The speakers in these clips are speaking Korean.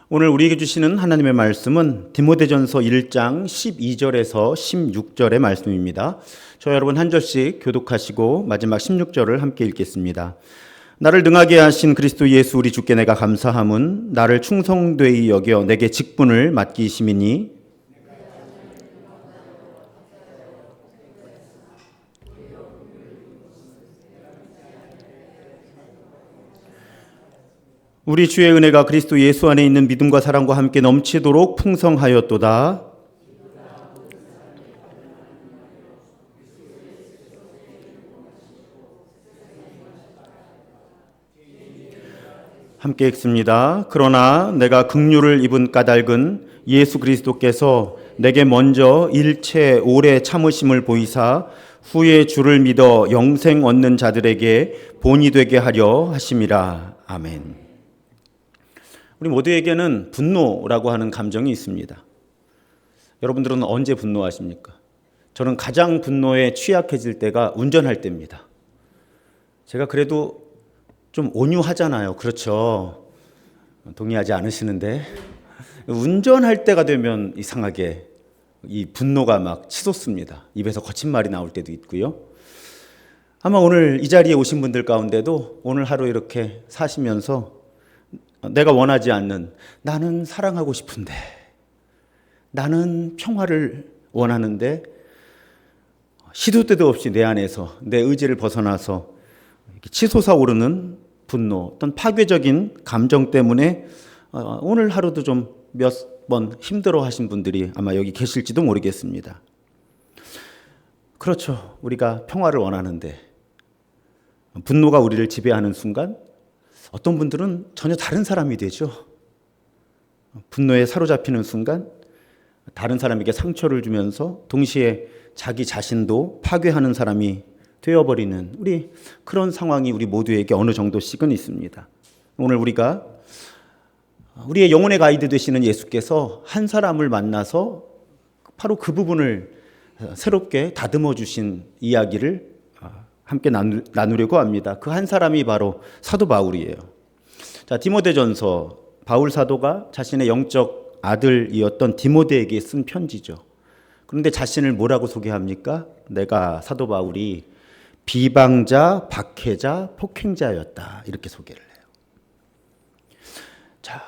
오늘 우리에게 주시는 하나님의 말씀은 디모데전서 1장 12절에서 16절의 말씀입니다. 저 여러분 한 절씩 교독하시고 마지막 16절을 함께 읽겠습니다. 나를 능하게 하신 그리스도 예수 우리 주께 내가 감사함은 나를 충성되이 여겨 내게 직분을 맡기심이니 우리 주의 은혜가 그리스도 예수 안에 있는 믿음과 사랑과 함께 넘치도록 풍성하였도다. 함께 읽습니다. 그러나 내가 긍휼을 입은 까닭은 예수 그리스도께서 내게 먼저 일체 오래 참으심을 보이사 후에 주를 믿어 영생 얻는 자들에게 본이 되게 하려 하심이라. 아멘. 우리 모두에게는 분노라고 하는 감정이 있습니다. 여러분들은 언제 분노하십니까? 저는 가장 분노에 취약해질 때가 운전할 때입니다. 제가 그래도 좀 온유하잖아요. 그렇죠? 동의하지 않으시는데 운전할 때가 되면 이상하게 이 분노가 막 치솟습니다. 입에서 거친 말이 나올 때도 있고요. 아마 오늘 이 자리에 오신 분들 가운데도 오늘 하루 이렇게 사시면서 내가 원하지 않는, 나는 사랑하고 싶은데, 나는 평화를 원하는데 시도 때도 없이 내 안에서 내 의지를 벗어나서 치솟아 오르는 분노, 어떤 파괴적인 감정 때문에 오늘 하루도 좀 몇 번 힘들어 하신 분들이 아마 여기 계실지도 모르겠습니다. 그렇죠. 우리가 평화를 원하는데 분노가 우리를 지배하는 순간 어떤 분들은 전혀 다른 사람이 되죠. 분노에 사로잡히는 순간 다른 사람에게 상처를 주면서 동시에 자기 자신도 파괴하는 사람이 되어버리는 그런 상황이 우리 모두에게 어느 정도씩은 있습니다. 오늘 우리가 우리의 영혼의 가이드 되시는 예수께서 한 사람을 만나서 바로 그 부분을 새롭게 다듬어 주신 이야기를 함께 나누려고 합니다. 그 한 사람이 바로 사도 바울이에요. 자, 디모데전서, 바울 사도가 자신의 영적 아들이었던 디모데에게 쓴 편지죠. 그런데 자신을 뭐라고 소개합니까? 내가 사도 바울이 비방자, 박해자, 폭행자였다. 이렇게 소개를 해요. 자,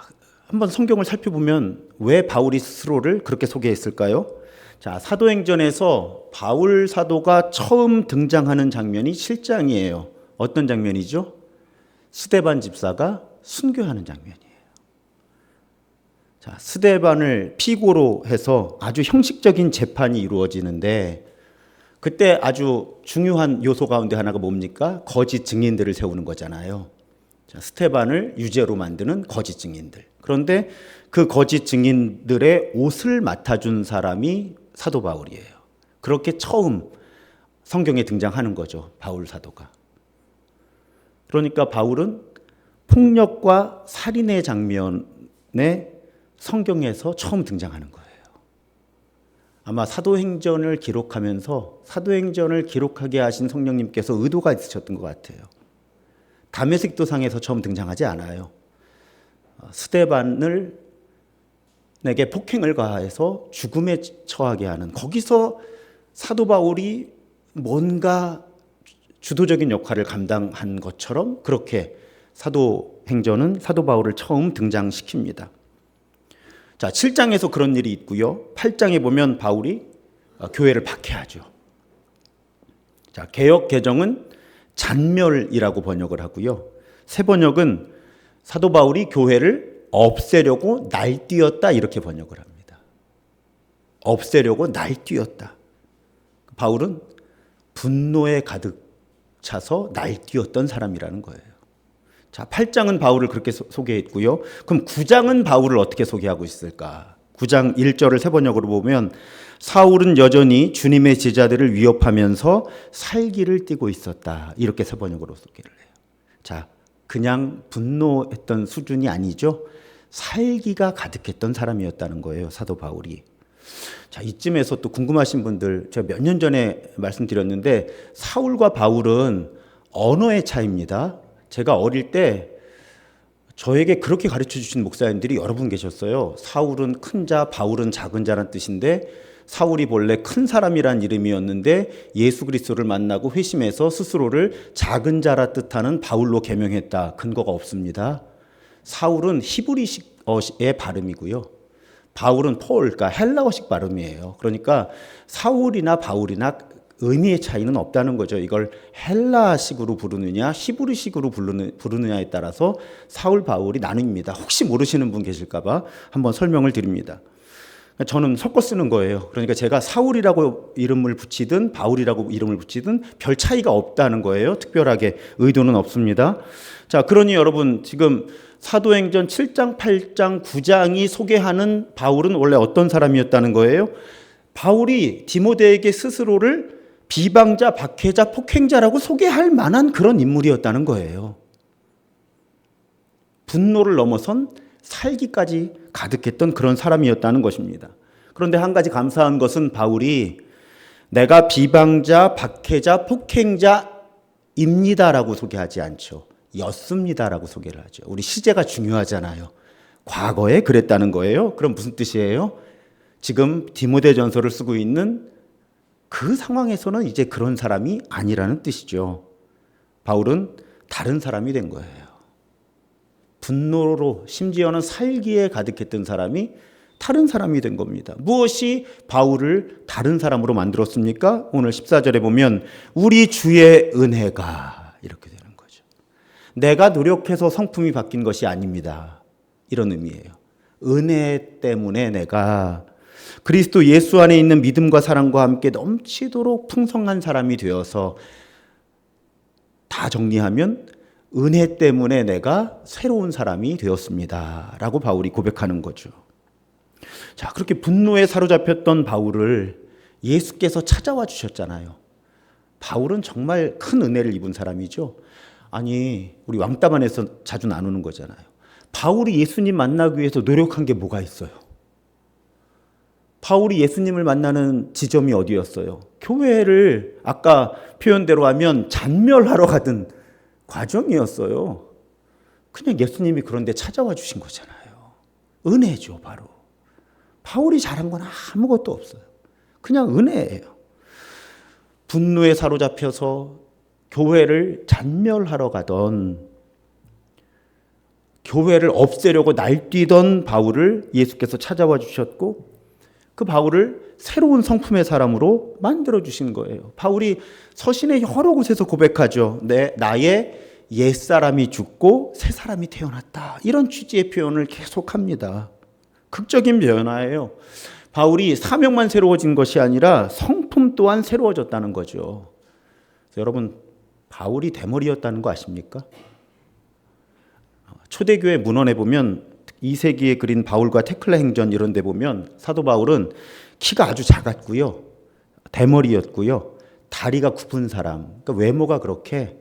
한번 성경을 살펴보면 왜 바울이 스스로를 그렇게 소개했을까요? 자, 사도행전에서 바울 사도가 처음 등장하는 장면이 7장이에요. 어떤 장면이죠? 스데반 집사가 순교하는 장면이에요. 자, 스데반을 피고로 해서 아주 형식적인 재판이 이루어지는데 그때 아주 중요한 요소 가운데 하나가 뭡니까? 거짓 증인들을 세우는 거잖아요. 자, 스데반을 유죄로 만드는 거짓 증인들. 그런데 그 거짓 증인들의 옷을 맡아준 사람이 사도 바울이에요. 그렇게 처음 성경에 등장하는 거죠. 바울 사도가. 그러니까 바울은 폭력과 살인의 장면에 성경에서 처음 등장하는 거예요. 아마 사도행전을 기록하면서 사도행전을 기록하게 하신 성령님께서 의도가 있으셨던 것 같아요. 다메섹 도상에서 처음 등장하지 않아요. 스데반을 내게 폭행을 가해서 죽음에 처하게 하는, 거기서 사도 바울이 뭔가 주도적인 역할을 감당한 것처럼 그렇게 사도행전은 사도 바울을 처음 등장시킵니다. 자, 7장에서 그런 일이 있고요. 8장에 보면 바울이 교회를 박해하죠. 자, 개역 개정은 잔멸이라고 번역을 하고요. 새 번역은 사도 바울이 교회를 없애려고 날뛰었다 이렇게 번역을 합니다. 없애려고 날뛰었다. 바울은 분노에 가득 차서 날뛰었던 사람이라는 거예요. 자, 8장은 바울을 그렇게 소개했고요. 그럼 9장은 바울을 어떻게 소개하고 있을까? 9장 1절을 새 번역으로 보면 사울은 여전히 주님의 제자들을 위협하면서 살기를 띠고 있었다. 이렇게 새 번역으로 소개를 해요. 자, 그냥 분노했던 수준이 아니죠. 살기가 가득했던 사람이었다는 거예요, 사도 바울이. 자, 이쯤에서 또 궁금하신 분들, 제가 몇 년 전에 말씀드렸는데 사울과 바울은 언어의 차이입니다. 제가 어릴 때 저에게 그렇게 가르쳐 주신 목사님들이 여러 분 계셨어요. 사울은 큰 자, 바울은 작은 자란 뜻인데 사울이 본래 큰 사람이란 이름이었는데 예수 그리스도를 만나고 회심해서 스스로를 작은 자라 뜻하는 바울로 개명했다. 근거가 없습니다. 사울은 히브리식의 발음이고요. 바울은 그러니까 헬라어식 발음이에요. 그러니까 사울이나 바울이나 의미의 차이는 없다는 거죠. 이걸 헬라식으로 부르느냐 히브리식으로 부르느냐에 따라서 사울 바울이 나뉩니다. 혹시 모르시는 분 계실까 봐 한번 설명을 드립니다. 저는 섞어 쓰는 거예요. 그러니까 제가 사울이라고 이름을 붙이든 바울이라고 이름을 붙이든 별 차이가 없다는 거예요. 특별하게 의도는 없습니다. 자, 그러니 여러분 지금 사도행전 7장, 8장, 9장이 소개하는 바울은 원래 어떤 사람이었다는 거예요? 바울이 디모데에게 스스로를 비방자, 박해자, 폭행자라고 소개할 만한 그런 인물이었다는 거예요. 분노를 넘어선 살기까지 가득했던 그런 사람이었다는 것입니다. 그런데 한 가지 감사한 것은 바울이 내가 비방자, 박해자, 폭행자입니다라고 소개하지 않죠. 였습니다라고 소개를 하죠. 우리 시제가 중요하잖아요. 과거에 그랬다는 거예요. 그럼 무슨 뜻이에요? 지금 디모데전서를 쓰고 있는 그 상황에서는 이제 그런 사람이 아니라는 뜻이죠. 바울은 다른 사람이 된 거예요. 분노로 심지어는 살기에 가득했던 사람이 다른 사람이 된 겁니다. 무엇이 바울을 다른 사람으로 만들었습니까? 오늘 14절에 보면 우리 주의 은혜가 이렇게 되는 거죠. 내가 노력해서 성품이 바뀐 것이 아닙니다. 이런 의미예요. 은혜 때문에 내가 그리스도 예수 안에 있는 믿음과 사랑과 함께 넘치도록 풍성한 사람이 되어서 다 정리하면 은혜 때문에 내가 새로운 사람이 되었습니다. 라고 바울이 고백하는 거죠. 자, 그렇게 분노에 사로잡혔던 바울을 예수께서 찾아와 주셨잖아요. 바울은 정말 큰 은혜를 입은 사람이죠. 아니, 우리 왕따만에서 자주 나누는 거잖아요. 바울이 예수님 만나기 위해서 노력한 게 뭐가 있어요? 바울이 예수님을 만나는 지점이 어디였어요? 교회를 아까 표현대로 하면 잔멸하러 가던 과정이었어요. 그냥 예수님이 그런데 찾아와 주신 거잖아요. 은혜죠, 바로. 바울이 잘한 건 아무것도 없어요. 그냥 은혜예요. 분노에 사로잡혀서 교회를 잔멸하러 가던, 교회를 없애려고 날뛰던 바울을 예수께서 찾아와 주셨고 그 바울을 새로운 성품의 사람으로 만들어 주신 거예요. 바울이 서신의 여러 곳에서 고백하죠. 나의 옛사람이 죽고 새 사람이 태어났다. 이런 취지의 표현을 계속합니다. 극적인 변화예요. 바울이 사명만 새로워진 것이 아니라 성품 또한 새로워졌다는 거죠. 여러분, 바울이 대머리였다는 거 아십니까? 초대교회 문헌에 보면 2세기에 그린 바울과 테클라 행전 이런 데 보면 사도 바울은 키가 아주 작았고요. 대머리였고요. 다리가 굽은 사람. 그러니까 외모가 그렇게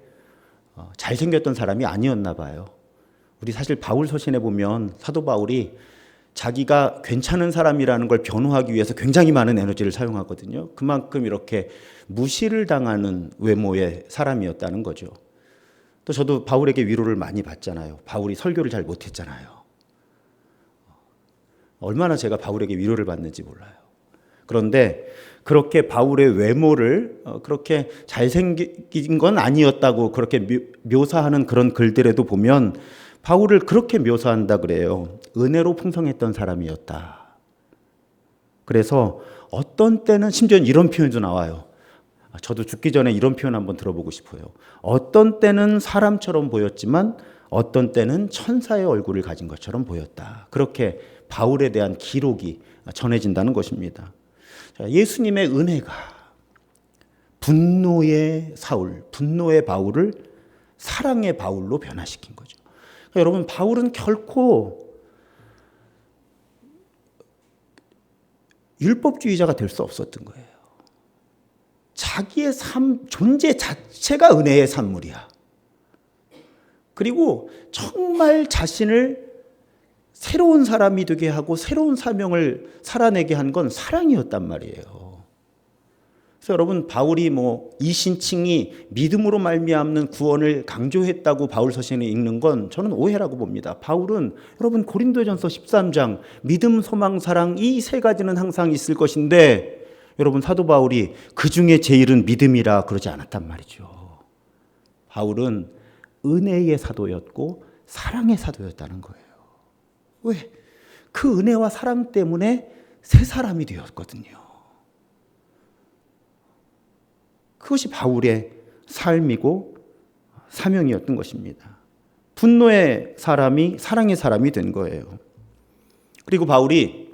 잘생겼던 사람이 아니었나 봐요. 우리 사실 바울 서신에 보면 사도 바울이 자기가 괜찮은 사람이라는 걸 변호하기 위해서 굉장히 많은 에너지를 사용하거든요. 그만큼 이렇게 무시를 당하는 외모의 사람이었다는 거죠. 또 저도 바울에게 위로를 많이 받잖아요. 바울이 설교를 잘 못했잖아요. 얼마나 제가 바울에게 위로를 받는지 몰라요. 그런데 그렇게 바울의 외모를 그렇게 잘생긴 건 아니었다고 그렇게 묘사하는 그런 글들에도 보면 바울을 그렇게 묘사한다 그래요. 은혜로 풍성했던 사람이었다. 그래서 어떤 때는 심지어 이런 표현도 나와요. 저도 죽기 전에 이런 표현 한번 들어보고 싶어요. 어떤 때는 사람처럼 보였지만 어떤 때는 천사의 얼굴을 가진 것처럼 보였다. 그렇게 바울에 대한 기록이 전해진다는 것입니다. 예수님의 은혜가 분노의 사울, 분노의 바울을 사랑의 바울로 변화시킨 거죠. 그러니까 여러분, 바울은 결코 율법주의자가 될 수 없었던 거예요. 자기의 삶, 존재 자체가 은혜의 산물이야. 그리고 정말 자신을 새로운 사람이 되게 하고 새로운 사명을 살아내게 한 건 사랑이었단 말이에요. 그래서 여러분, 바울이 이신칭이 믿음으로 말미암는 구원을 강조했다고 바울 서신을 읽는 건 저는 오해라고 봅니다. 바울은 여러분 고린도전서 13장 믿음, 소망, 사랑 이 세 가지는 항상 있을 것인데 여러분 사도 바울이 그 중에 제일은 믿음이라 그러지 않았단 말이죠. 바울은 은혜의 사도였고 사랑의 사도였다는 거예요. 왜? 그 은혜와 사랑 때문에 새 사람이 되었거든요. 그것이 바울의 삶이고 사명이었던 것입니다. 분노의 사람이 사랑의 사람이 된 거예요. 그리고 바울이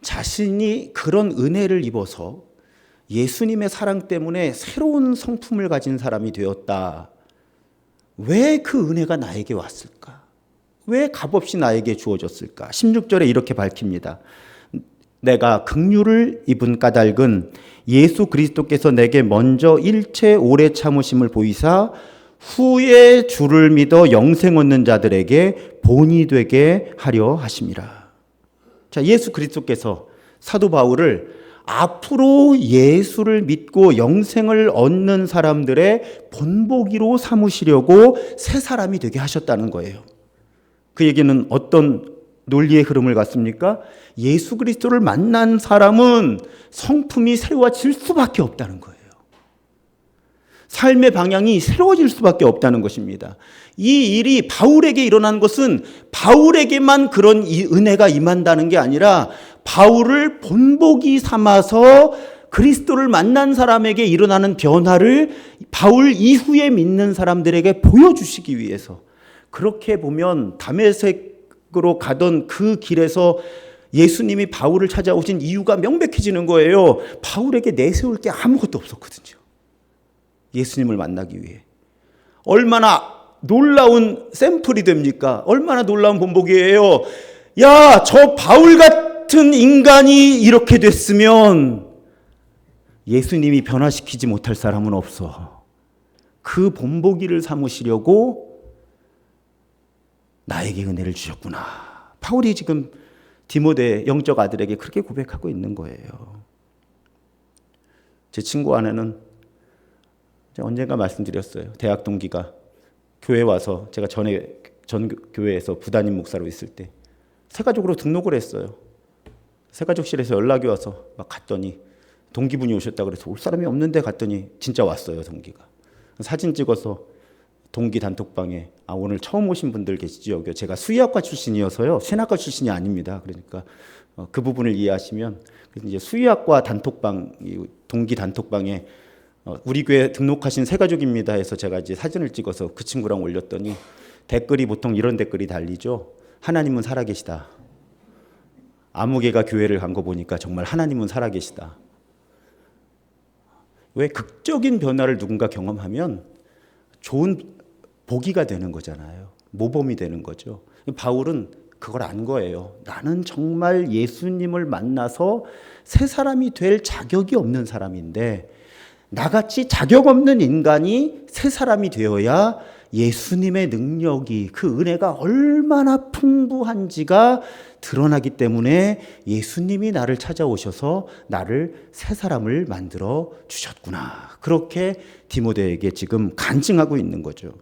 자신이 그런 은혜를 입어서 예수님의 사랑 때문에 새로운 성품을 가진 사람이 되었다. 왜 그 은혜가 나에게 왔을까? 왜 값없이 나에게 주어졌을까? 16절에 이렇게 밝힙니다. 내가 긍휼을 입은 까닭은 예수 그리스도께서 내게 먼저 일체 오래 참으심을 보이사 후에 주를 믿어 영생 얻는 자들에게 본이 되게 하려 하심이라. 자, 예수 그리스도께서 사도 바울을 앞으로 예수를 믿고 영생을 얻는 사람들의 본보기로 삼으시려고 새 사람이 되게 하셨다는 거예요. 그 얘기는 어떤 논리의 흐름을 갖습니까? 예수 그리스도를 만난 사람은 성품이 새로워질 수밖에 없다는 거예요. 삶의 방향이 새로워질 수밖에 없다는 것입니다. 이 일이 바울에게 일어난 것은 바울에게만 그런 이 은혜가 임한다는 게 아니라 바울을 본보기 삼아서 그리스도를 만난 사람에게 일어나는 변화를 바울 이후에 믿는 사람들에게 보여주시기 위해서, 그렇게 보면 다메섹으로 가던 그 길에서 예수님이 바울을 찾아오신 이유가 명백해지는 거예요. 바울에게 내세울 게 아무것도 없었거든요. 예수님을 만나기 위해. 얼마나 놀라운 샘플이 됩니까? 얼마나 놀라운 본보기예요. 야, 저 바울 같은 인간이 이렇게 됐으면 예수님이 변화시키지 못할 사람은 없어. 그 본보기를 삼으시려고 나에게 은혜를 주셨구나. 바울이 지금 디모데 영적 아들에게 그렇게 고백하고 있는 거예요. 제 친구 아내는 언젠가 말씀드렸어요. 대학 동기가 교회 와서, 제가 전 교회에서 부담임 목사로 있을 때 새가족으로 등록을 했어요. 새가족실에서 연락이 와서 막 갔더니 동기분이 오셨다고 그래서 올 사람이 없는데 갔더니 진짜 왔어요. 동기가. 사진 찍어서 동기 단톡방에 오늘 처음 오신 분들 계시죠? 여기 제가 수의학과 출신이어서요. 신학과 출신이 아닙니다. 그러니까 그 부분을 이해하시면, 이제 수의학과 단톡방, 동기 단톡방에 우리 교회 등록하신 새가족입니다 해서 제가 이제 사진을 찍어서 그 친구랑 올렸더니 댓글이 보통 이런 댓글이 달리죠. 하나님은 살아계시다. 아무개가 교회를 간 거 보니까 정말 하나님은 살아계시다. 왜? 극적인 변화를 누군가 경험하면 좋은 보기가 되는 거잖아요. 모범이 되는 거죠. 바울은 그걸 안 거예요. 나는 정말 예수님을 만나서 새 사람이 될 자격이 없는 사람인데, 나같이 자격 없는 인간이 새 사람이 되어야 예수님의 능력이, 그 은혜가 얼마나 풍부한지가 드러나기 때문에 예수님이 나를 찾아오셔서 나를 새 사람을 만들어 주셨구나. 그렇게 디모데에게 지금 간증하고 있는 거죠.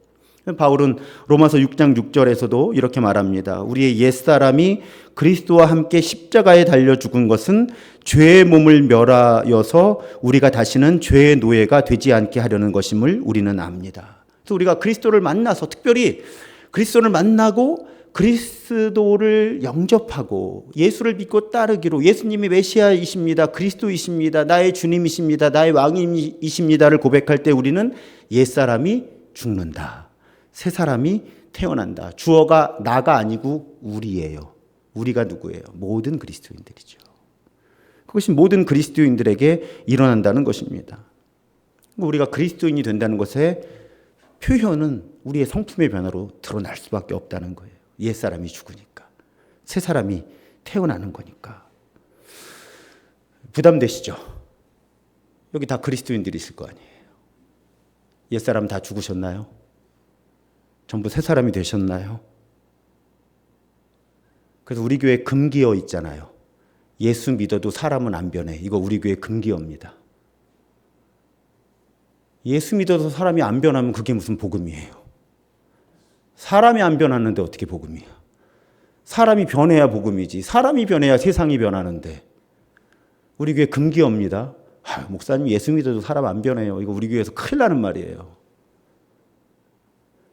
바울은 로마서 6장 6절에서도 이렇게 말합니다. 우리의 옛사람이 그리스도와 함께 십자가에 달려 죽은 것은 죄의 몸을 멸하여서 우리가 다시는 죄의 노예가 되지 않게 하려는 것임을 우리는 압니다. 그래서 우리가 그리스도를 만나서, 특별히 그리스도를 만나고 그리스도를 영접하고 예수를 믿고 따르기로, 예수님이 메시아이십니다, 그리스도이십니다, 나의 주님이십니다, 나의 왕이십니다를 고백할 때 우리는 옛사람이 죽는다. 새 사람이 태어난다. 주어가 나가 아니고 우리예요. 우리가 누구예요? 모든 그리스도인들이죠. 그것이 모든 그리스도인들에게 일어난다는 것입니다. 우리가 그리스도인이 된다는 것의 표현은 우리의 성품의 변화로 드러날 수밖에 없다는 거예요. 옛사람이 죽으니까. 새 사람이 태어나는 거니까. 부담되시죠? 여기 다 그리스도인들이 있을 거 아니에요. 옛사람 다 죽으셨나요? 전부 새 사람이 되셨나요? 그래서 우리 교회 금기어 있잖아요. 예수 믿어도 사람은 안 변해. 이거 우리 교회 금기어입니다. 예수 믿어서 사람이 안 변하면 그게 무슨 복음이에요? 사람이 안 변하는데 어떻게 복음이야? 사람이 변해야 복음이지. 사람이 변해야 세상이 변하는데. 우리 교회 금기어입니다. 목사님 예수 믿어도 사람 안 변해요. 이거 우리 교회에서 큰일 나는 말이에요.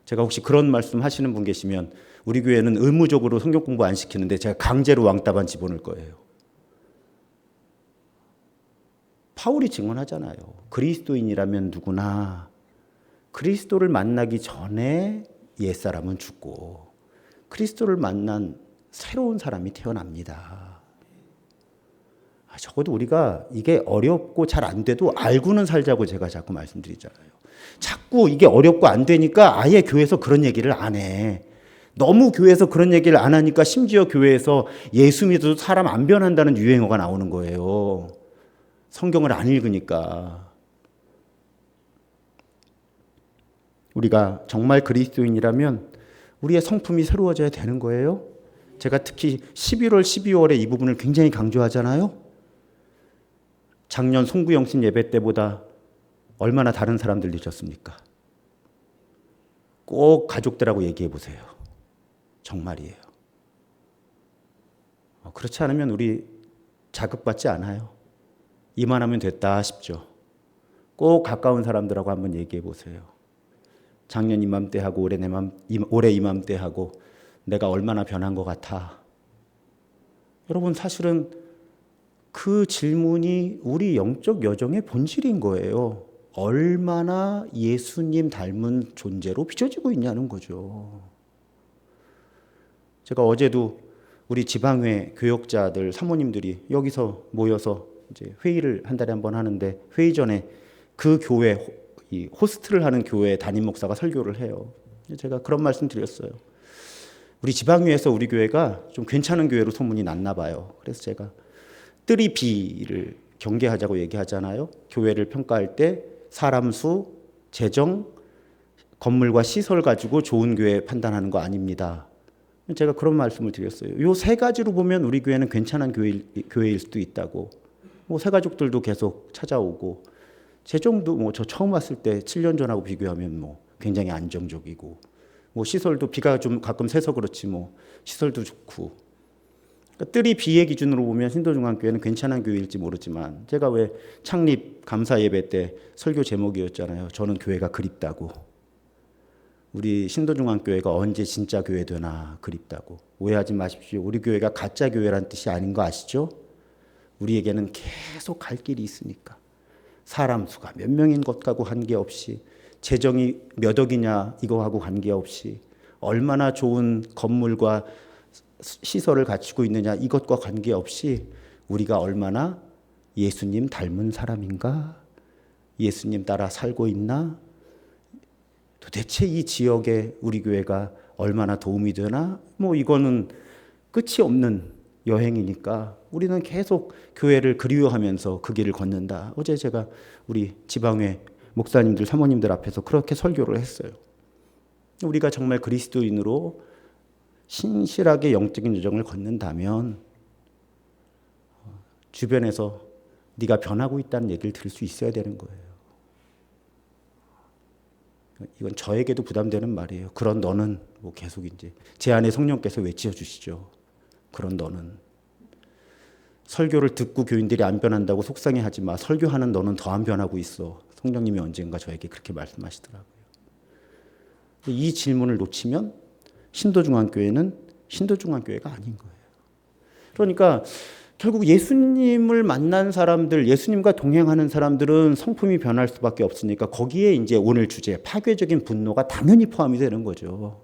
제가 혹시 그런 말씀 하시는 분 계시면 우리 교회는 의무적으로 성경 공부 안 시키는데 제가 강제로 왕따반 집어넣을 거예요. 바울이 증언하잖아요. 그리스도인이라면 누구나 그리스도를 만나기 전에 옛사람은 죽고 그리스도를 만난 새로운 사람이 태어납니다. 적어도 우리가 이게 어렵고 잘 안 돼도 알고는 살자고 제가 자꾸 말씀드리잖아요. 자꾸 이게 어렵고 안 되니까 아예 교회에서 그런 얘기를 안 해. 너무 교회에서 그런 얘기를 안 하니까 심지어 교회에서 예수 믿어도 사람 안 변한다는 유행어가 나오는 거예요. 성경을 안 읽으니까. 우리가 정말 그리스도인이라면 우리의 성품이 새로워져야 되는 거예요. 제가 특히 11월, 12월에 이 부분을 굉장히 강조하잖아요. 작년 송구영신 예배 때보다 얼마나 다른 사람들 계셨습니까? 꼭 가족들하고 얘기해 보세요. 정말이에요. 그렇지 않으면 우리 자극받지 않아요. 이만하면 됐다 싶죠. 꼭 가까운 사람들하고 한번 얘기해 보세요. 작년 이맘때하고 올해 이맘때하고 내가 얼마나 변한 것 같아. 여러분 사실은 그 질문이 우리 영적 여정의 본질인 거예요. 얼마나 예수님 닮은 존재로 빚어지고 있냐는 거죠. 제가 어제도 우리 지방회 교역자들 사모님들이 여기서 모여서 이제 회의를 한 달에 한 번 하는데 회의 전에 그 교회 이 호스트를 하는 교회 담임 목사가 설교를 해요. 제가 그런 말씀 드렸어요. 우리 지방회에서 우리 교회가 좀 괜찮은 교회로 소문이 났나 봐요. 그래서 제가 3B를 경계하자고 얘기하잖아요. 교회를 평가할 때 사람 수, 재정, 건물과 시설 가지고 좋은 교회 판단하는 거 아닙니다. 제가 그런 말씀을 드렸어요. 이 세 가지로 보면 우리 교회는 괜찮은 교회일 수도 있다고. 뭐 새가족들도 계속 찾아오고 재정도 뭐 저 처음 왔을 때 7년 전하고 비교하면 뭐 굉장히 안정적이고 뭐 시설도 비가 좀 가끔 새서 그렇지 뭐 시설도 좋고. 그러니까 3B의 기준으로 보면 신도중앙교회는 괜찮은 교회일지 모르지만 제가 왜 창립 감사 예배 때 설교 제목이었잖아요. 저는 교회가 그립다고. 우리 신도중앙교회가 언제 진짜 교회 되나 그립다고. 오해하지 마십시오. 우리 교회가 가짜 교회란 뜻이 아닌 거 아시죠? 우리에게는 계속 갈 길이 있으니까. 사람 수가 몇 명인 것하고 관계없이 재정이 몇 억이냐 이거하고 관계없이 얼마나 좋은 건물과 시설을 갖추고 있느냐 이것과 관계없이 우리가 얼마나 예수님 닮은 사람인가? 예수님 따라 살고 있나? 도대체 이 지역에 우리 교회가 얼마나 도움이 되나? 뭐 이거는 끝이 없는 여행이니까 우리는 계속 교회를 그리워하면서 그 길을 걷는다. 어제 제가 우리 지방회 목사님들, 사모님들 앞에서 그렇게 설교를 했어요. 우리가 정말 그리스도인으로 신실하게 영적인 여정을 걷는다면 주변에서 네가 변하고 있다는 얘기를 들을 수 있어야 되는 거예요. 이건 저에게도 부담되는 말이에요. 그런 너는 뭐 계속 이제 제 안에 성령께서 외쳐 주시죠. 그런 너는 설교를 듣고 교인들이 안 변한다고 속상해하지 마. 설교하는 너는 더 안 변하고 있어. 성령님이 언젠가 저에게 그렇게 말씀하시더라고요. 이 질문을 놓치면 신도중앙교회는 신도중앙교회가 아닌 거예요. 그러니까 결국 예수님을 만난 사람들, 예수님과 동행하는 사람들은 성품이 변할 수밖에 없으니까 거기에 이제 오늘 주제 파괴적인 분노가 당연히 포함이 되는 거죠.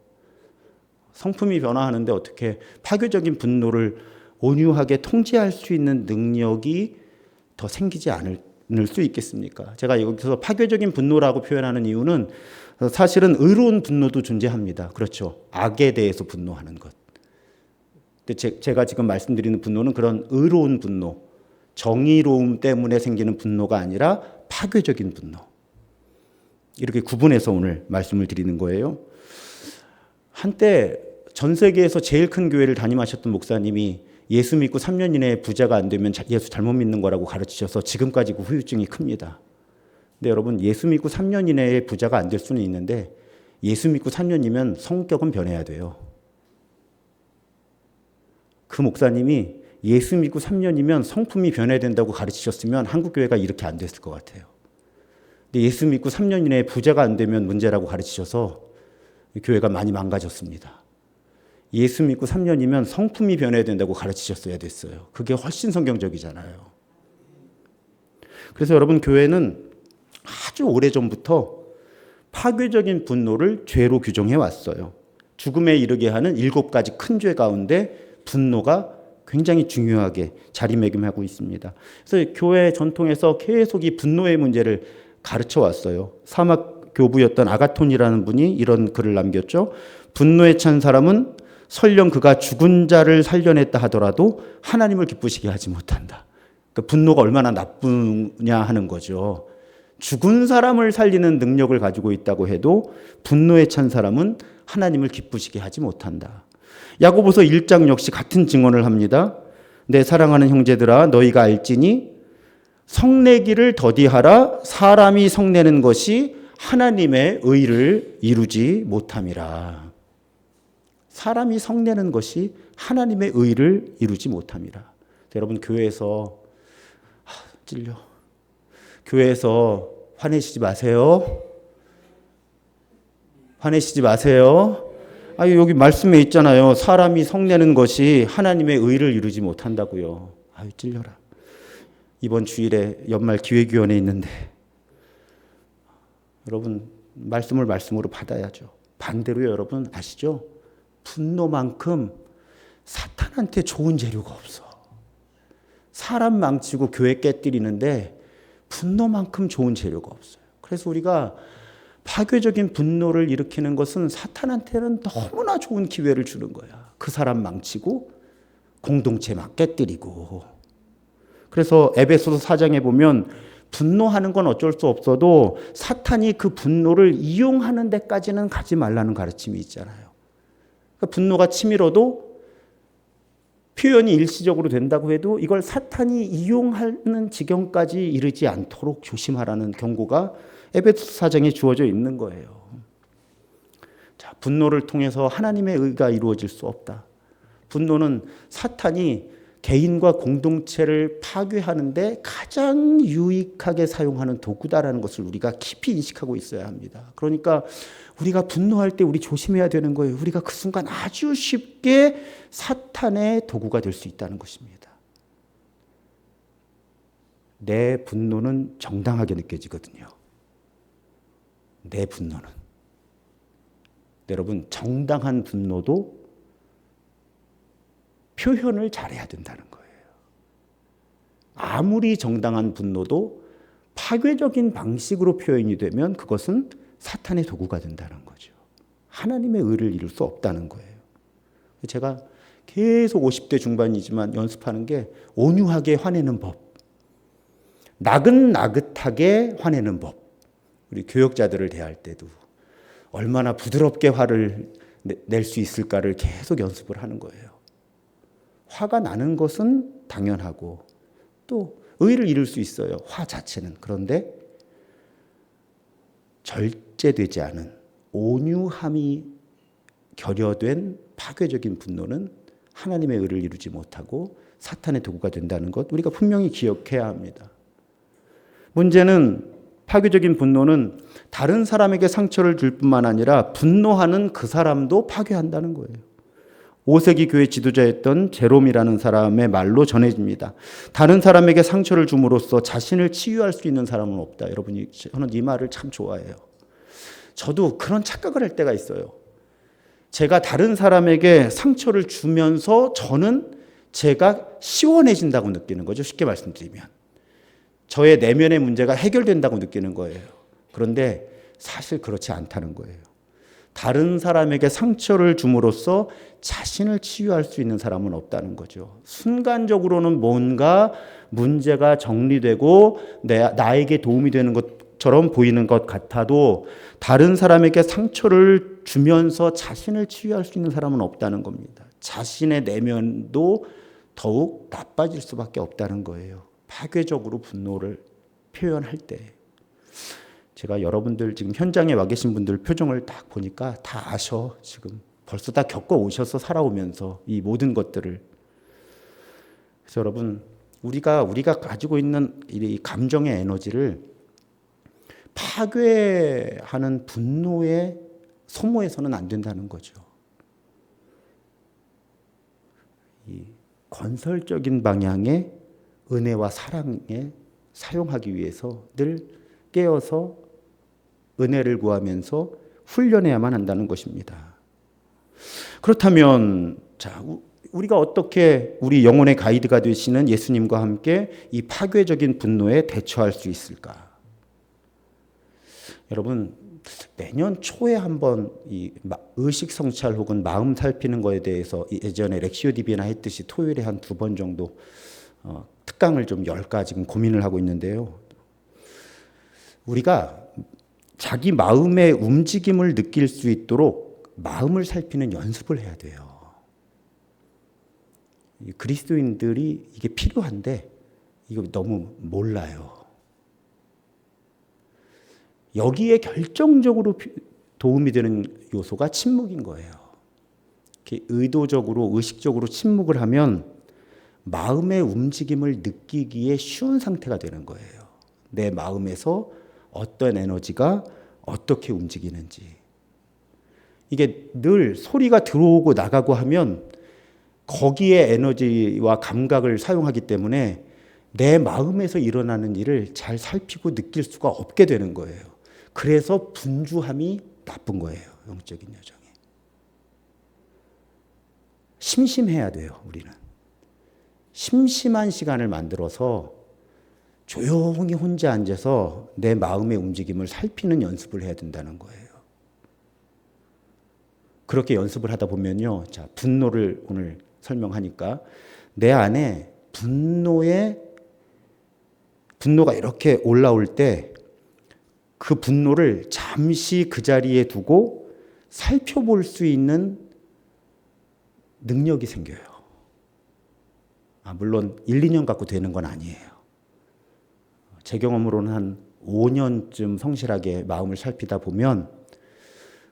성품이 변화하는데 어떻게 파괴적인 분노를 온유하게 통제할 수 있는 능력이 더 생기지 않을 수 있겠습니까? 제가 여기서 파괴적인 분노라고 표현하는 이유는 사실은 의로운 분노도 존재합니다. 그렇죠. 악에 대해서 분노하는 것. 제가 지금 말씀드리는 분노는 그런 의로운 분노, 정의로움 때문에 생기는 분노가 아니라 파괴적인 분노. 이렇게 구분해서 오늘 말씀을 드리는 거예요. 한때 전 세계에서 제일 큰 교회를 담임하셨던 목사님이 예수 믿고 3년 이내에 부자가 안 되면 예수 잘못 믿는 거라고 가르치셔서 지금까지 그 후유증이 큽니다. 근데 여러분, 예수 믿고 3년 이내에 부자가 안 될 수는 있는데 예수 믿고 3년이면 성격은 변해야 돼요. 그 목사님이 예수 믿고 3년이면 성품이 변해야 된다고 가르치셨으면 한국교회가 이렇게 안 됐을 것 같아요. 근데 예수 믿고 3년 이내에 부자가 안 되면 문제라고 가르치셔서 교회가 많이 망가졌습니다. 예수 믿고 3년이면 성품이 변해야 된다고 가르치셨어야 됐어요. 그게 훨씬 성경적이잖아요. 그래서 여러분, 교회는 아주 오래전부터 파괴적인 분노를 죄로 규정해 왔어요. 죽음에 이르게 하는 7가지 큰 죄 가운데 분노가 굉장히 중요하게 자리매김하고 있습니다. 그래서 교회 전통에서 계속 이 분노의 문제를 가르쳐 왔어요. 사막 교부였던 아가톤이라는 분이 이런 글을 남겼죠. 분노에 찬 사람은 설령 그가 죽은 자를 살려냈다 하더라도 하나님을 기쁘시게 하지 못한다. 그러니까 분노가 얼마나 나쁘냐 하는 거죠. 죽은 사람을 살리는 능력을 가지고 있다고 해도 분노에 찬 사람은 하나님을 기쁘시게 하지 못한다. 야고보서 1장 역시 같은 증언을 합니다. 내 사랑하는 형제들아, 너희가 알지니 성내기를 더디하라. 사람이 성내는 것이 하나님의 의를 이루지 못함이라. 사람이 성내는 것이 하나님의 의를 이루지 못함이라. 여러분, 교회에서 찔려. 교회에서 화내시지 마세요. 화내시지 마세요. 여기 말씀에 있잖아요. 사람이 성내는 것이 하나님의 의를 이루지 못한다고요. 찔려라. 이번 주일에 연말 기획위원회 있는데 여러분, 말씀을 말씀으로 받아야죠. 반대로 여러분 아시죠? 분노만큼 사탄한테 좋은 재료가 없어. 사람 망치고 교회 깨뜨리는데 분노만큼 좋은 재료가 없어요. 그래서 우리가 파괴적인 분노를 일으키는 것은 사탄한테는 너무나 좋은 기회를 주는 거야. 그 사람 망치고 공동체 막 깨뜨리고. 그래서 에베소서 4장에 보면 분노하는 건 어쩔 수 없어도 사탄이 그 분노를 이용하는 데까지는 가지 말라는 가르침이 있잖아요. 그러니까 분노가 치밀어도 표현이 일시적으로 된다고 해도 이걸 사탄이 이용하는 지경까지 이르지 않도록 조심하라는 경고가 에베소서 4장에 주어져 있는 거예요. 자, 분노를 통해서 하나님의 의가 이루어질 수 없다. 분노는 사탄이 개인과 공동체를 파괴하는데 가장 유익하게 사용하는 도구다라는 것을 우리가 깊이 인식하고 있어야 합니다. 그러니까 우리가 분노할 때 우리 조심해야 되는 거예요. 우리가 그 순간 아주 쉽게 사탄의 도구가 될 수 있다는 것입니다. 내 분노는 정당하게 느껴지거든요. 내 분노는. 여러분, 정당한 분노도 표현을 잘해야 된다는 거예요. 아무리 정당한 분노도 파괴적인 방식으로 표현이 되면 그것은 사탄의 도구가 된다는 거죠. 하나님의 의를 이룰 수 없다는 거예요. 제가 계속 50대 중반이지만 연습하는 게 온유하게 화내는 법, 나긋나긋하게 화내는 법. 우리 교역자들을 대할 때도 얼마나 부드럽게 화를 낼 수 있을까를 계속 연습을 하는 거예요. 화가 나는 것은 당연하고 또 의를 이룰 수 있어요. 화 자체는. 그런데 절제되지 않은 온유함이 결여된 파괴적인 분노는 하나님의 의를 이루지 못하고 사탄의 도구가 된다는 것 우리가 분명히 기억해야 합니다. 문제는 파괴적인 분노는 다른 사람에게 상처를 줄 뿐만 아니라 분노하는 그 사람도 파괴한다는 거예요. 5세기 교회 지도자였던 제롬이라는 사람의 말로 전해집니다. 다른 사람에게 상처를 줌으로써 자신을 치유할 수 있는 사람은 없다. 여러분이, 저는 이 말을 참 좋아해요. 저도 그런 착각을 할 때가 있어요. 제가 다른 사람에게 상처를 주면서 저는 제가 시원해진다고 느끼는 거죠. 쉽게 말씀드리면. 저의 내면의 문제가 해결된다고 느끼는 거예요. 그런데 사실 그렇지 않다는 거예요. 다른 사람에게 상처를 줌으로써 자신을 치유할 수 있는 사람은 없다는 거죠. 순간적으로는 뭔가 문제가 정리되고 나에게 도움이 되는 것처럼 보이는 것 같아도 다른 사람에게 상처를 주면서 자신을 치유할 수 있는 사람은 없다는 겁니다. 자신의 내면도 더욱 나빠질 수밖에 없다는 거예요. 파괴적으로 분노를 표현할 때. 제가 여러분들 지금 현장에 와 계신 분들 표정을 딱 보니까 다 아셔. 지금 벌써 다 겪어 오셔서 살아오면서 이 모든 것들을. 그래서 여러분, 우리가 가지고 있는 이 감정의 에너지를 파괴하는 분노에 소모해서는 안 된다는 거죠. 이 건설적인 방향의 은혜와 사랑에 사용하기 위해서 늘 깨어서 은혜를 구하면서 훈련해야만 한다는 것입니다. 그렇다면 자, 우리가 어떻게 우리 영혼의 가이드가 되시는 예수님과 함께 이 파괴적인 분노에 대처할 수 있을까? 여러분, 매년 초에 한번 이 의식 성찰 혹은 마음 살피는 거에 대해서 예전에 렉시오 디비나 했듯이 토요일에 한 2번 정도 특강을 좀 열까 지금 고민을 하고 있는데요. 우리가 자기 마음의 움직임을 느낄 수 있도록 마음을 살피는 연습을 해야 돼요. 그리스도인들이 이게 필요한데 이거 너무 몰라요. 여기에 결정적으로 도움이 되는 요소가 침묵인 거예요. 이렇게 의도적으로 의식적으로 침묵을 하면 마음의 움직임을 느끼기에 쉬운 상태가 되는 거예요. 내 마음에서 어떤 에너지가 어떻게 움직이는지. 이게 늘 소리가 들어오고 나가고 하면 거기에 에너지와 감각을 사용하기 때문에 내 마음에서 일어나는 일을 잘 살피고 느낄 수가 없게 되는 거예요. 그래서 분주함이 나쁜 거예요. 영적인 여정에. 심심해야 돼요. 우리는. 심심한 시간을 만들어서 조용히 혼자 앉아서 내 마음의 움직임을 살피는 연습을 해야 된다는 거예요. 그렇게 연습을 하다 보면요. 자, 분노를 오늘 설명하니까 내 안에 분노가 이렇게 올라올 때 그 분노를 잠시 그 자리에 두고 살펴볼 수 있는 능력이 생겨요. 물론 1, 2년 갖고 되는 건 아니에요. 제 경험으로는 한 5년쯤 성실하게 마음을 살피다 보면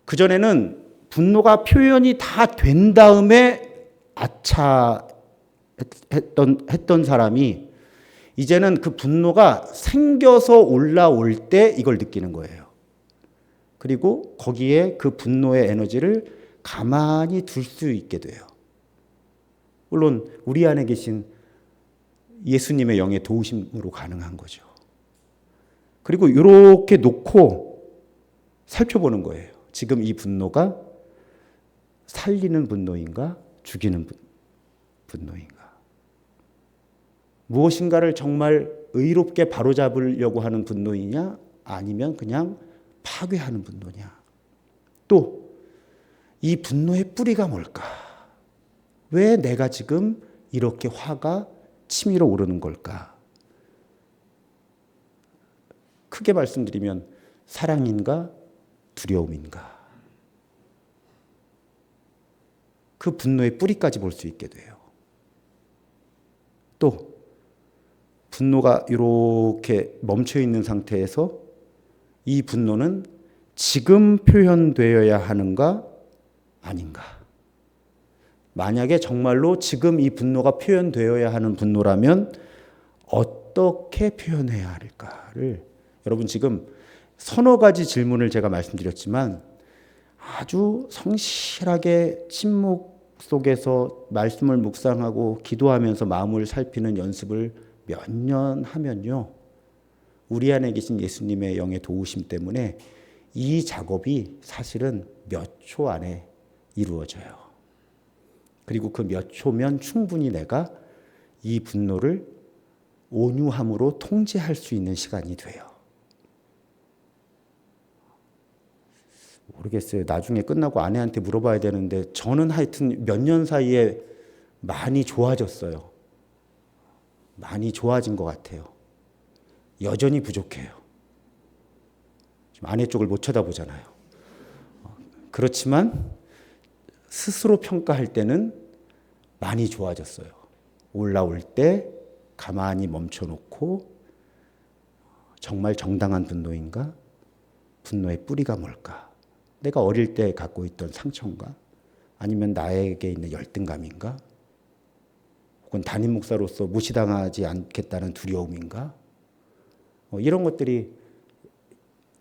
그전에는 분노가 표현이 다 된 다음에 아차 했던 사람이 이제는 그 분노가 생겨서 올라올 때 이걸 느끼는 거예요. 그리고 거기에 그 분노의 에너지를 가만히 둘 수 있게 돼요. 물론 우리 안에 계신 예수님의 영의 도우심으로 가능한 거죠. 그리고 이렇게 놓고 살펴보는 거예요. 지금 이 분노가 살리는 분노인가 죽이는 분노인가. 무엇인가를 정말 의롭게 바로잡으려고 하는 분노이냐 아니면 그냥 파괴하는 분노냐. 또 이 분노의 뿌리가 뭘까? 왜 내가 지금 이렇게 화가 치밀어 오르는 걸까? 크게 말씀드리면 사랑인가 두려움인가? 그 분노의 뿌리까지 볼 수 있게 돼요. 또 분노가 이렇게 멈춰 있는 상태에서 이 분노는 지금 표현되어야 하는가 아닌가? 만약에 정말로 지금 이 분노가 표현되어야 하는 분노라면 어떻게 표현해야 할까를 여러분 지금 서너 가지 질문을 제가 말씀드렸지만 아주 성실하게 침묵 속에서 말씀을 묵상하고 기도하면서 마음을 살피는 연습을 몇 년 하면요. 우리 안에 계신 예수님의 영의 도우심 때문에 이 작업이 사실은 몇 초 안에 이루어져요. 그리고 그 몇 초면 충분히 내가 이 분노를 온유함으로 통제할 수 있는 시간이 돼요. 모르겠어요. 나중에 끝나고 아내한테 물어봐야 되는데 저는 하여튼 몇 년 사이에 많이 좋아졌어요. 많이 좋아진 것 같아요. 여전히 부족해요. 지금 아내 쪽을 못 쳐다보잖아요. 그렇지만 스스로 평가할 때는 많이 좋아졌어요. 올라올 때 가만히 멈춰놓고 정말 정당한 분노인가? 분노의 뿌리가 뭘까? 내가 어릴 때 갖고 있던 상처인가? 아니면 나에게 있는 열등감인가? 혹은 담임 목사로서 무시당하지 않겠다는 두려움인가? 이런 것들이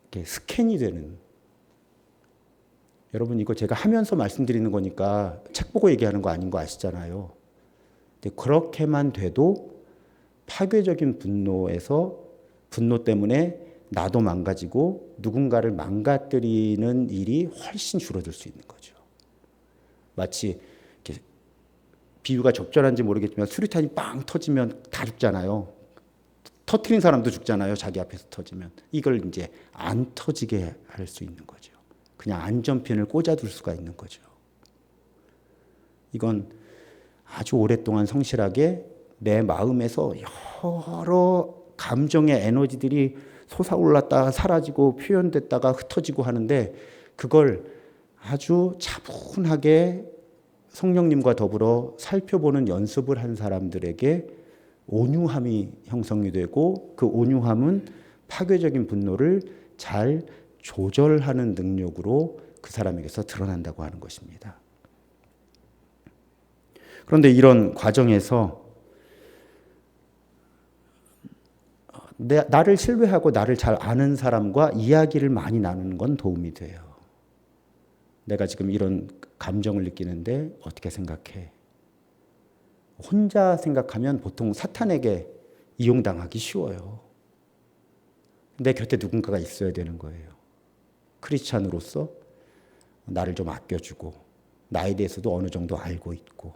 이렇게 스캔이 되는. 여러분 이거 제가 하면서 말씀드리는 거니까 책 보고 얘기하는 거 아닌 거 아시잖아요. 근데 그렇게만 돼도 파괴적인 분노에서 분노 때문에 나도 망가지고 누군가를 망가뜨리는 일이 훨씬 줄어들 수 있는 거죠. 마치 이렇게 비유가 적절한지 모르겠지만 수류탄이 빵 터지면 다 죽잖아요. 터트린 사람도 죽잖아요. 자기 앞에서 터지면. 이걸 이제 안 터지게 할 수 있는 거죠. 그냥 안전핀을 꽂아둘 수가 있는 거죠. 이건 아주 오랫동안 성실하게 내 마음에서 여러 감정의 에너지들이 솟아올랐다가 사라지고 표현됐다가 흩어지고 하는데 그걸 아주 차분하게 성령님과 더불어 살펴보는 연습을 한 사람들에게 온유함이 형성이 되고 그 온유함은 파괴적인 분노를 잘 조절하는 능력으로 그 사람에게서 드러난다고 하는 것입니다. 그런데 이런 과정에서 나를 신뢰하고 나를 잘 아는 사람과 이야기를 많이 나누는 건 도움이 돼요. 내가 지금 이런 감정을 느끼는데 어떻게 생각해? 혼자 생각하면 보통 사탄에게 이용당하기 쉬워요. 내 곁에 누군가가 있어야 되는 거예요. 크리스찬으로서 나를 좀 아껴주고 나에 대해서도 어느 정도 알고 있고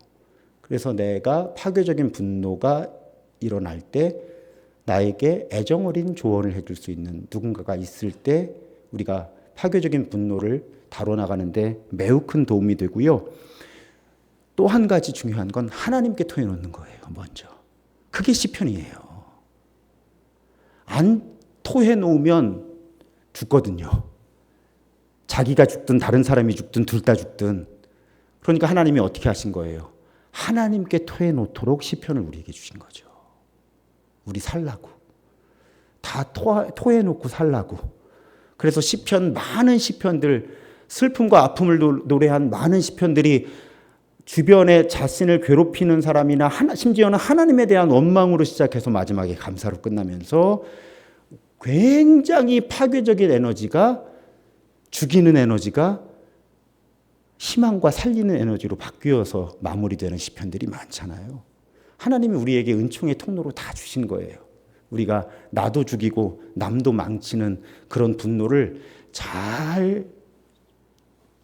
그래서 내가 파괴적인 분노가 일어날 때 나에게 애정어린 조언을 해줄 수 있는 누군가가 있을 때 우리가 파괴적인 분노를 다뤄나가는데 매우 큰 도움이 되고요. 또 한 가지 중요한 건 하나님께 토해놓는 거예요. 먼저. 그게 시편이에요. 안 토해놓으면 죽거든요. 자기가 죽든 다른 사람이 죽든 둘 다 죽든. 그러니까 하나님이 어떻게 하신 거예요? 하나님께 토해놓도록 시편을 우리에게 주신 거죠. 우리 살라고. 다 토해놓고 살라고. 그래서 시편, 많은 시편들, 슬픔과 아픔을 노래한 많은 시편들이 주변에 자신을 괴롭히는 사람이나 심지어는 하나님에 대한 원망으로 시작해서 마지막에 감사로 끝나면서 굉장히 파괴적인 에너지가 죽이는 에너지가 희망과 살리는 에너지로 바뀌어서 마무리되는 시편들이 많잖아요. 하나님이 우리에게 은총의 통로로 다 주신 거예요. 우리가 나도 죽이고 남도 망치는 그런 분노를 잘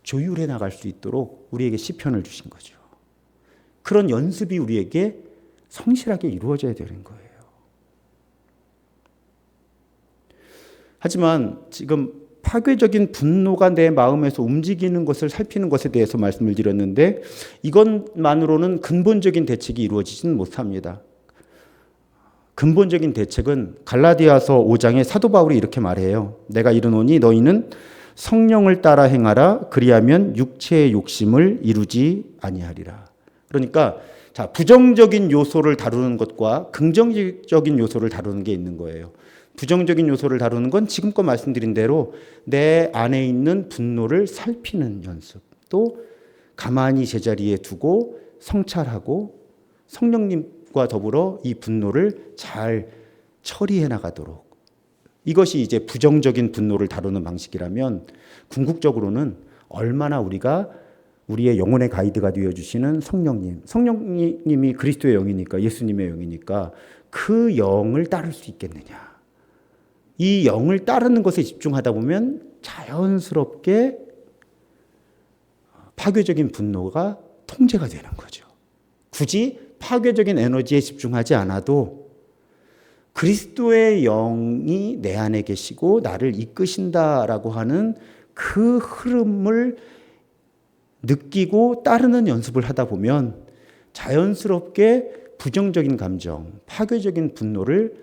조율해 나갈 수 있도록 우리에게 시편을 주신 거죠. 그런 연습이 우리에게 성실하게 이루어져야 되는 거예요. 하지만 지금 파괴적인 분노가 내 마음에서 움직이는 것을 살피는 것에 대해서 말씀을 드렸는데 이것만으로는 근본적인 대책이 이루어지지는 못합니다. 근본적인 대책은 갈라디아서 5장에 사도 바울이 이렇게 말해요. 내가 이르노니 너희는 성령을 따라 행하라. 그리하면 육체의 욕심을 이루지 아니하리라. 그러니까 자, 부정적인 요소를 다루는 것과 긍정적인 요소를 다루는 게 있는 거예요. 부정적인 요소를 다루는 건 지금껏 말씀드린 대로 내 안에 있는 분노를 살피는 연습, 또 가만히 제자리에 두고 성찰하고 성령님과 더불어 이 분노를 잘 처리해 나가도록. 이것이 이제 부정적인 분노를 다루는 방식이라면 궁극적으로는 얼마나 우리가 우리의 영혼의 가이드가 되어주시는 성령님이 그리스도의 영이니까 예수님의 영이니까 그 영을 따를 수 있겠느냐. 이 영을 따르는 것에 집중하다 보면 자연스럽게 파괴적인 분노가 통제가 되는 거죠. 굳이 파괴적인 에너지에 집중하지 않아도 그리스도의 영이 내 안에 계시고 나를 이끄신다라고 하는 그 흐름을 느끼고 따르는 연습을 하다 보면 자연스럽게 부정적인 감정, 파괴적인 분노를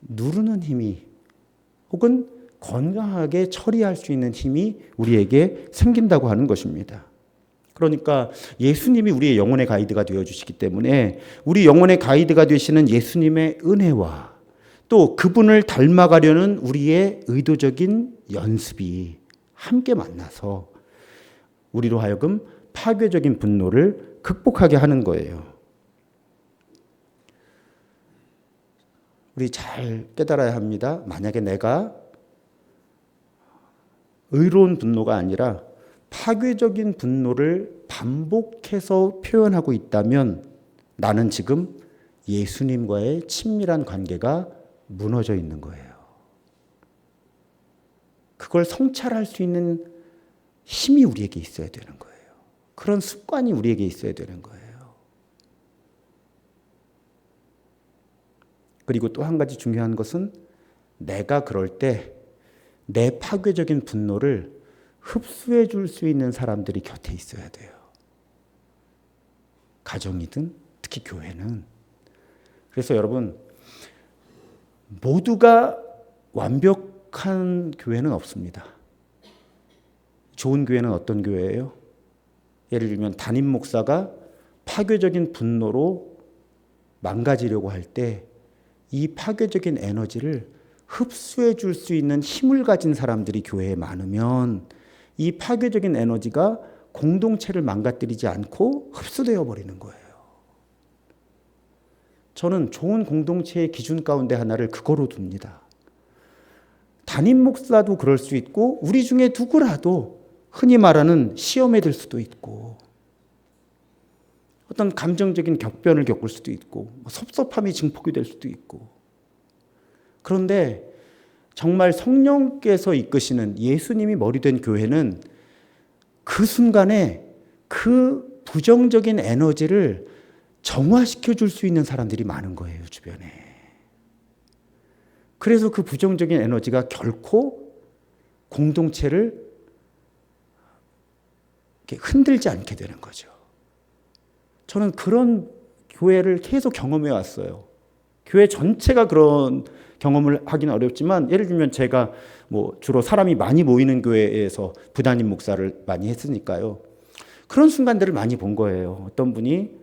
누르는 힘이 혹은 건강하게 처리할 수 있는 힘이 우리에게 생긴다고 하는 것입니다. 그러니까 예수님이 우리의 영혼의 가이드가 되어주시기 때문에 우리 영혼의 가이드가 되시는 예수님의 은혜와 또 그분을 닮아가려는 우리의 의도적인 연습이 함께 만나서 우리로 하여금 파괴적인 분노를 극복하게 하는 거예요. 우리 잘 깨달아야 합니다. 만약에 내가 의로운 분노가 아니라 파괴적인 분노를 반복해서 표현하고 있다면 나는 지금 예수님과의 친밀한 관계가 무너져 있는 거예요. 그걸 성찰할 수 있는 힘이 우리에게 있어야 되는 거예요. 그런 습관이 우리에게 있어야 되는 거예요. 그리고 또 한 가지 중요한 것은 내가 그럴 때 내 파괴적인 분노를 흡수해 줄 수 있는 사람들이 곁에 있어야 돼요. 가정이든 특히 교회는. 그래서 여러분, 모두가 완벽한 교회는 없습니다. 좋은 교회는 어떤 교회예요? 예를 들면 담임 목사가 파괴적인 분노로 망가지려고 할 때 이 파괴적인 에너지를 흡수해 줄 수 있는 힘을 가진 사람들이 교회에 많으면 이 파괴적인 에너지가 공동체를 망가뜨리지 않고 흡수되어 버리는 거예요. 저는 좋은 공동체의 기준 가운데 하나를 그거로 둡니다. 담임 목사도 그럴 수 있고 우리 중에 누구라도 흔히 말하는 시험에 들 수도 있고 어떤 감정적인 격변을 겪을 수도 있고 섭섭함이 증폭이 될 수도 있고 그런데 정말 성령께서 이끄시는 예수님이 머리 된 교회는 그 순간에 그 부정적인 에너지를 정화시켜 줄 수 있는 사람들이 많은 거예요, 주변에. 그래서 그 부정적인 에너지가 결코 공동체를 흔들지 않게 되는 거죠. 저는 그런 교회를 계속 경험해 왔어요. 교회 전체가 그런 경험을 하기는 어렵지만 예를 들면 제가 주로 사람이 많이 모이는 교회에서 부담임 목사를 많이 했으니까요. 그런 순간들을 많이 본 거예요. 어떤 분이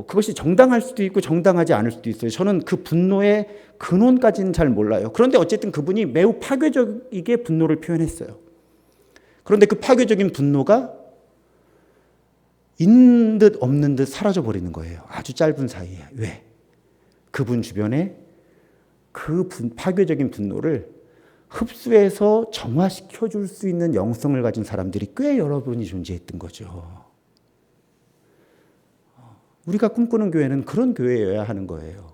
그것이 정당할 수도 있고 정당하지 않을 수도 있어요. 저는 그 분노의 근원까지는 잘 몰라요. 그런데 어쨌든 그분이 매우 파괴적이게 분노를 표현했어요. 그런데 그 파괴적인 분노가 있는 듯 없는 듯 사라져 버리는 거예요. 아주 짧은 사이에. 왜? 그분 주변에 그 파괴적인 분노를 흡수해서 정화시켜 줄 수 있는 영성을 가진 사람들이 꽤 여러 분이 존재했던 거죠. 우리가 꿈꾸는 교회는 그런 교회여야 하는 거예요.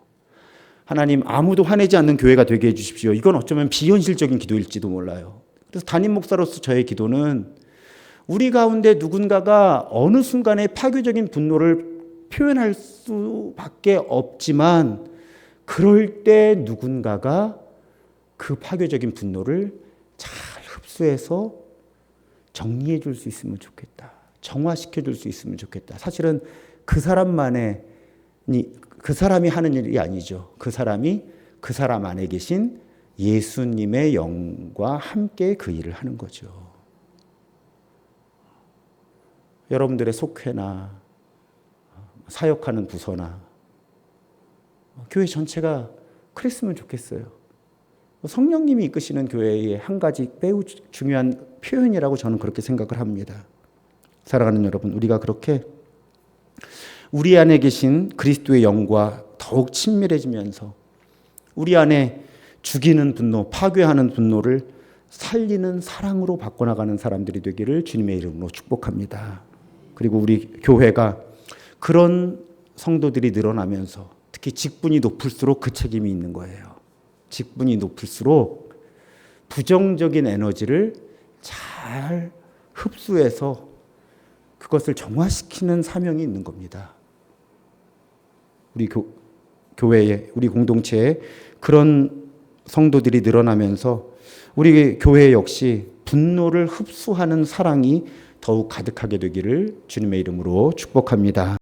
하나님, 아무도 화내지 않는 교회가 되게 해주십시오. 이건 어쩌면 비현실적인 기도일지도 몰라요. 그래서 담임 목사로서 저의 기도는 우리 가운데 누군가가 어느 순간에 파괴적인 분노를 표현할 수밖에 없지만 그럴 때 누군가가 그 파괴적인 분노를 잘 흡수해서 정리해 줄 수 있으면 좋겠다. 정화시켜 줄 수 있으면 좋겠다. 사실은 그 사람이 하는 일이 아니죠. 그 사람이 그 사람 안에 계신 예수님의 영과 함께 그 일을 하는 거죠. 여러분들의 속회나 사역하는 부서나 교회 전체가 그랬으면 좋겠어요. 성령님이 이끄시는 교회의 한 가지 매우 중요한 표현이라고 저는 그렇게 생각을 합니다. 사랑하는 여러분, 우리가 그렇게 우리 안에 계신 그리스도의 영과 더욱 친밀해지면서 우리 안에 죽이는 분노, 파괴하는 분노를 살리는 사랑으로 바꿔나가는 사람들이 되기를 주님의 이름으로 축복합니다. 그리고 우리 교회가 그런 성도들이 늘어나면서 특히 직분이 높을수록 그 책임이 있는 거예요. 직분이 높을수록 부정적인 에너지를 잘 흡수해서 그것을 정화시키는 사명이 있는 겁니다. 우리 교회에, 우리 공동체에 그런 성도들이 늘어나면서 우리 교회 역시 분노를 흡수하는 사랑이 더욱 가득하게 되기를 주님의 이름으로 축복합니다.